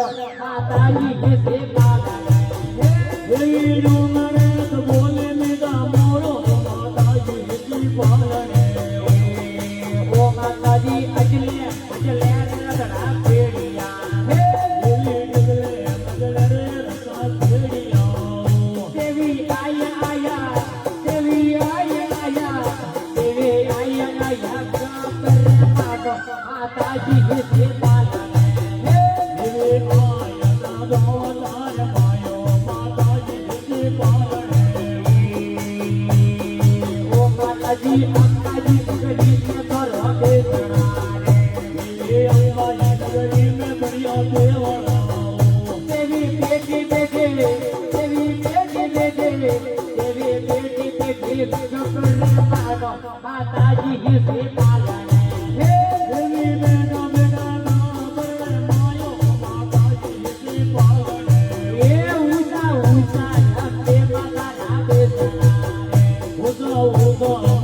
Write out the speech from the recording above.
माताजी किसे पालन हे डूंगर तो बोले मेरा मोरो माताजी किसे पालन ओ माताजी अजले अजले रसड़ा पेड़िया हे अजले रसड़ा पेड़िया देवी आया आया देवी आया आया देवी आया आया माताजी किसे पालन जी अंबाजी नगरी में तो रोते चढ़ाने ये अंबाजी नगरी में बढ़िया देवड़ा देवी बेटी बेटे देवी बेटी बेटे देवी बेटी बेटे जगत मानो माताजी ही से पालन हे देवी बेटा बेटा ना बड़े मायो माताजी ही से पालन ये ऊंचा ऊंचा लंबे माता ना बेचना ऊंचा ऊंचा